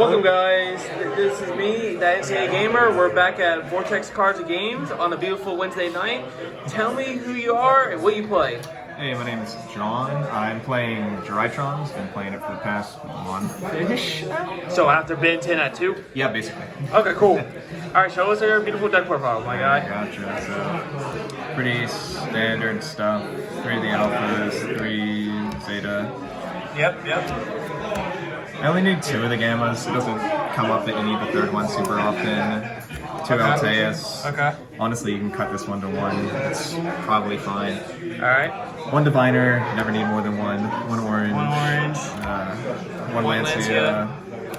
Welcome guys, this is me, the NCAA Gamer. We're back at Vortex Cards and Games on a beautiful Wednesday night. Tell me who you are and what you play. Hey, my name is John. I'm playing Drytrons. Been playing it for the past month-ish. So after Ben 10 at 2? Yeah, basically. Okay, cool. Alright, show us your beautiful deck profile, my guy. Gotcha. So, pretty standard stuff. 3 of the alphas, 3 zeta. Yep. I only need 2 of the gammas. It doesn't come up that you need the 3rd one super often. 2 Alteas. Okay. Honestly, you can cut this 1 to 1. It's probably fine. Alright. 1 diviner, never need more than 1. 1 orange. 1 orange. 1 Lancia.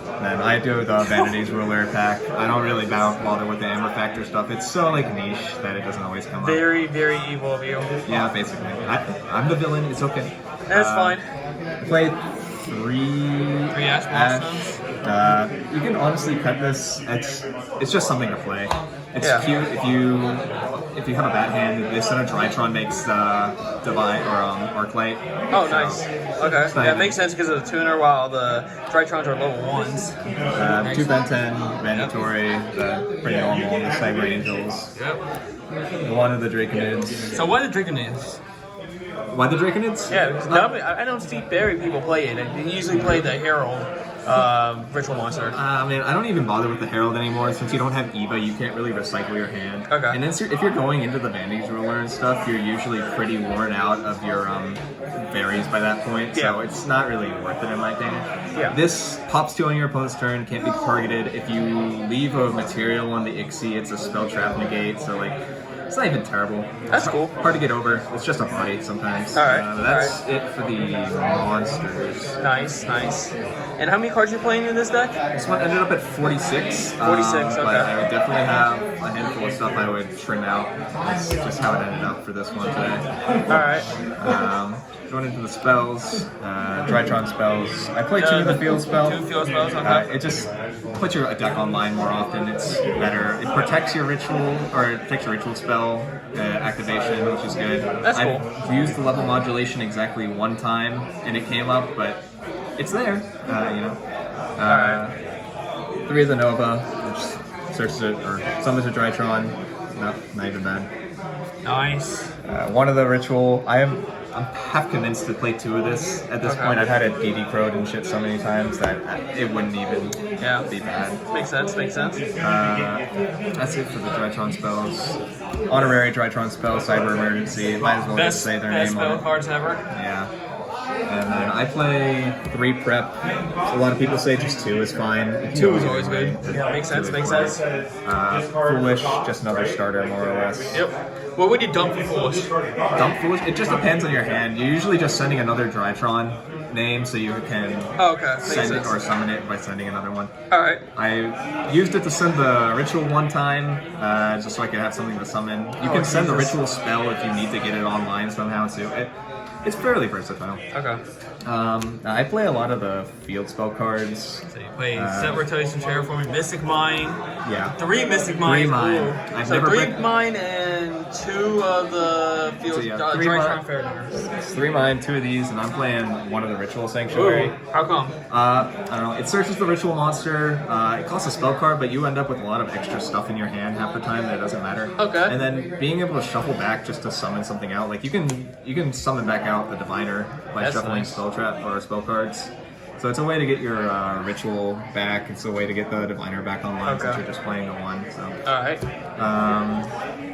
And then I do the Vanities Ruler pack. I don't really bother with the Amber Factor stuff. It's so like niche that it doesn't always come up. Very evil of you. Yeah, basically. I'm the villain. It's okay. That's fine. I played 3 Ash Blossoms. You can honestly cut this. It's just something to play. It's cute if you have a bad hand. This and a Drytron makes Divine or Arclight. Oh, nice. Okay. Yeah, it makes sense because of the tuner while the Drytrons are level 1s. 2 Ben 10, mandatory, pretty normal, the Cyber Angels. Yep. 1 of the Draconids. So what are the Draconids? Why the Draconids? Yeah, because I don't see very people play it. They usually play the Herald Ritual Monster. I mean, I don't even bother with the Herald anymore. Since you don't have Eva, you can't really recycle your hand. Okay. And then if you're going into the Vanities Ruler and stuff, you're usually pretty worn out of your berries by that point. Yeah. So it's not really worth it in my opinion. Yeah. This pops 2 on your opponent's turn, can't be targeted. If you leave a material on the Ixie, it's a spell trap negate. So like, it's not even terrible. That's cool. Hard to get over. It's just a body sometimes. Alright. That's it for the monsters. Nice. And how many cards are you playing in this deck? This one ended up at 46. 46, okay. But I would definitely have a handful of stuff I would trim out. That's just how it ended up for this one today. Alright. Going into the spells, Drytron spells. I play 2 of the field spell. 2 field spells, okay. It just puts your deck online more often. It's better. It protects your ritual, or it protects your ritual spell activation, which is good. That's cool. I've used the level modulation exactly 1 time, and it came up, but it's there, you know. Alright. 3 of the Nova, which searches it, or summons a Drytron. No, not even bad. Nice. 1 of the ritual. I'm half convinced to play 2 of this. At this point, I've had it DD crowed and shit so many times that it wouldn't even be bad. Makes sense. That's it for the Drytron spells. Honorary Drytron spell, Cyber Emergency. Might as well just say their best name spell on it. cards ever. Yeah. And then I play 3 prep. A lot of people say just 2 is fine. 2 is always good. Yeah, makes sense. Foolish, just another starter more or less. Yep. What would you dump for Foolish? Dump Foolish? It just depends on your hand. You're usually just sending another Drytron name so you can send it or summon it by sending another one. Alright. I used it to send the ritual 1 time, just so I could have something to summon. You can send the ritual spell if you need to get it online somehow too. It's fairly versatile. Okay. I play a lot of the field spell cards. So you play Set Rotation, Terraforming, Mystic Mine. Yeah. 3 Mystic Mine. 3 mine. Ooh. So 3 mine and 2 of the field Drytron Faradars. It's 3 mine, 2 of these, and I'm playing 1 of the Ritual Sanctuary. Ooh. How come? I don't know. It searches the ritual monster. It costs a spell card, but you end up with a lot of extra stuff in your hand half the time that doesn't matter. Okay. And then being able to shuffle back just to summon something out, like you can summon back out the Diviner by shuffling spell trap or spell cards. So it's a way to get your ritual back. It's a way to get the Diviner back online since you're just playing the 1. So. Alright.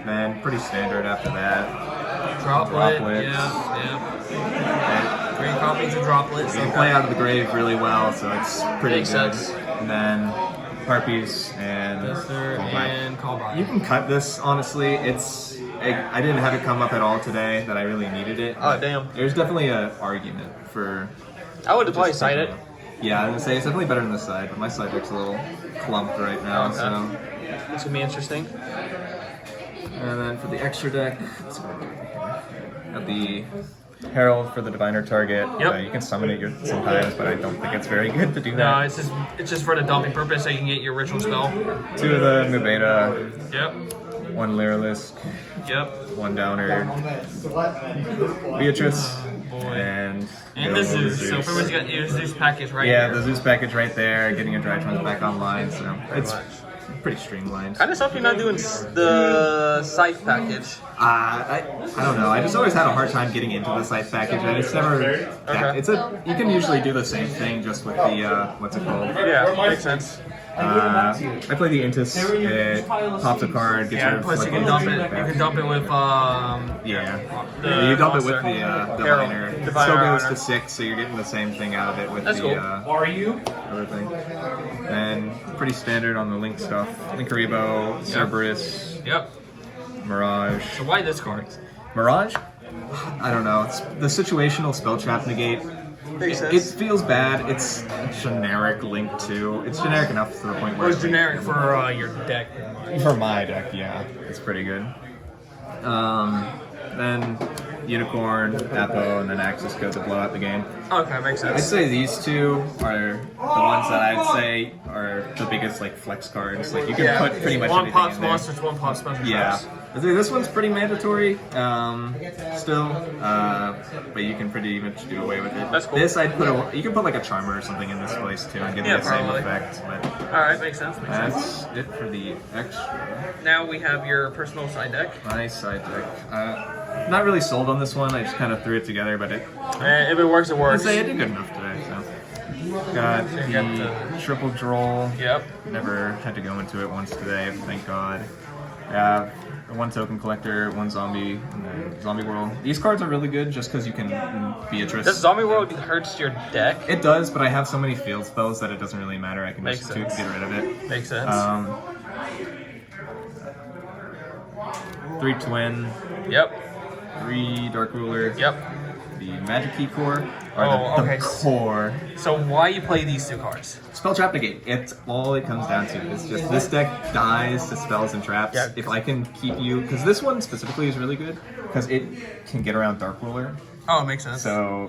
Then pretty standard after that. Droplet. Yeah. 3 copies of droplets. You can play out of the grave really well, so it's pretty Makes good. sense. And then Harpies and Callback. You can cut this, honestly. I didn't have it come up at all today that I really needed it. Oh, damn. There's definitely an argument for... I would probably cite it. Yeah, I was going to say, it's definitely better than this side, but my side looks a little clumped right now, so... This would be interesting. And then for the extra deck, let's go over here. Got the Herald for the Diviner target. Yep. You can summon it sometimes, but I don't think it's very good to do that. No, it's just for the dumping purpose so you can get your ritual spell. 2 of the Mubeta. Yep. 1 Lyrilisk. Yep. 1 Downer. Beatrice. boy. And the Zeus. So pretty much you got your Zeus package right yeah, here. the Zeus package right there, getting your Drytrons back online, so it's pretty streamlined. Kind of stuff you're not doing the Scythe package. I don't know. I just always had a hard time getting into the Scythe package, and it's never. Okay. You can usually do the same thing just with the what's it called? Yeah, makes sense. I play the Intis. It pops a card, gets rid of Plus you can dump it. You can dump it with you dump it with the diviner. It still goes to 6, so you're getting the same thing out of it with That's the cool. other thing. And pretty standard on the Link stuff. Linkaribo, Cerberus, Yep. Mirage. So why this card? Mirage? I don't know. It's the situational spell trap negate. Makes It sense. feels bad. It's a generic Link too. It's generic enough to the point where It's generic for your deck. for my deck, yeah, it's pretty good. Then Unicorn, Apo, and then Axis go to blow out the game. Okay, makes I'd sense. say these two are the ones that I'd say are the biggest like flex cards. Like you can put pretty much one anything pops in there. monsters, one pops special Yeah. traps. I think this one's pretty mandatory still, but you can pretty much do away with it. That's cool. This you can put like a Charmer or something in this place too and get the same probably. effect. But All right, makes sense. Makes sense. that's it for the extra. Now we have your personal side deck. My side deck. Not really sold on this one. I just kind of threw it together, but If it works, it I'd works. say it did good enough today. So got you got the triple droll. Yep. Never had to go into it once today, thank God. One token collector, one zombie, and then zombie world. These cards are really good just because you can Beatrice. Does Zombie World hurts your deck? It does, but I have so many field spells that it doesn't really matter. I can Makes just sense. get rid of it. Makes sense. 3 twin, Yep. 3 dark ruler. Yep. The magic key core are the core. So why you play these two cards? Spell trap negate. It's all it comes down to. It's just this deck dies to spells and traps. Yeah. If I can keep you, because this one specifically is really good because it can get around dark ruler. Oh, it makes sense. So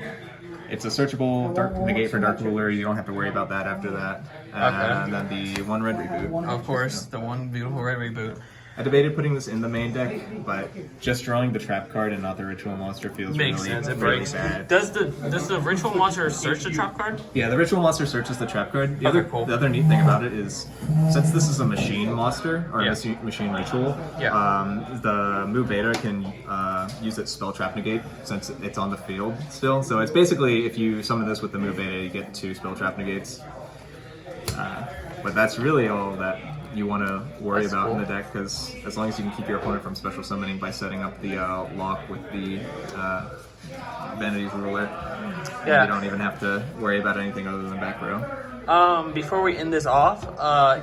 it's a searchable dark negate for dark ruler. You don't have to worry about that after that. And then the 1 red reboot. Of course, the one beautiful red reboot. I debated putting this in the main deck, but just drawing the trap card and not the ritual monster feels Makes really, sense. It really breaks. bad. Does the ritual monster search the trap card? Yeah, the ritual monster searches the trap card. The Okay, cool. The other neat thing about it is, since this is a machine monster or Yeah. machine ritual, the Mu Beta can use its spell trap negate since it's on the field still. So it's basically if you summon this with the Mu Beta, you get 2 spell trap negates. But that's really all that you want to worry about in the deck, because as long as you can keep your opponent from special summoning by setting up the lock with the Vanity's Ruler, you don't even have to worry about anything other than back row. Before we end this off,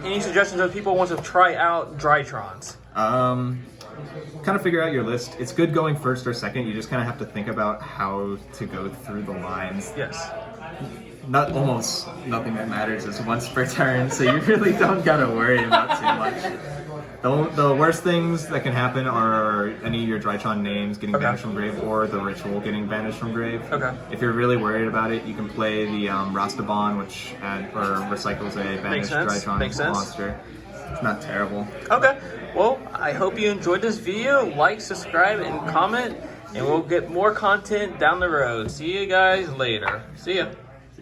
any suggestions of people who want to try out Drytrons? Kind of figure out your list. It's good going first or second. You just kind of have to think about how to go through the lines. Yes. Almost nothing that matters is once per turn, so you really don't gotta worry about too much. The worst things that can happen are any of your Drytron names getting banished from grave or the ritual getting banished from grave. Okay. If you're really worried about it, you can play the Rastabon, which recycles a banished Drytron monster. It's not terrible. Okay. Well, I hope you enjoyed this video. Like, subscribe, and comment, and we'll get more content down the road. See you guys later. See ya.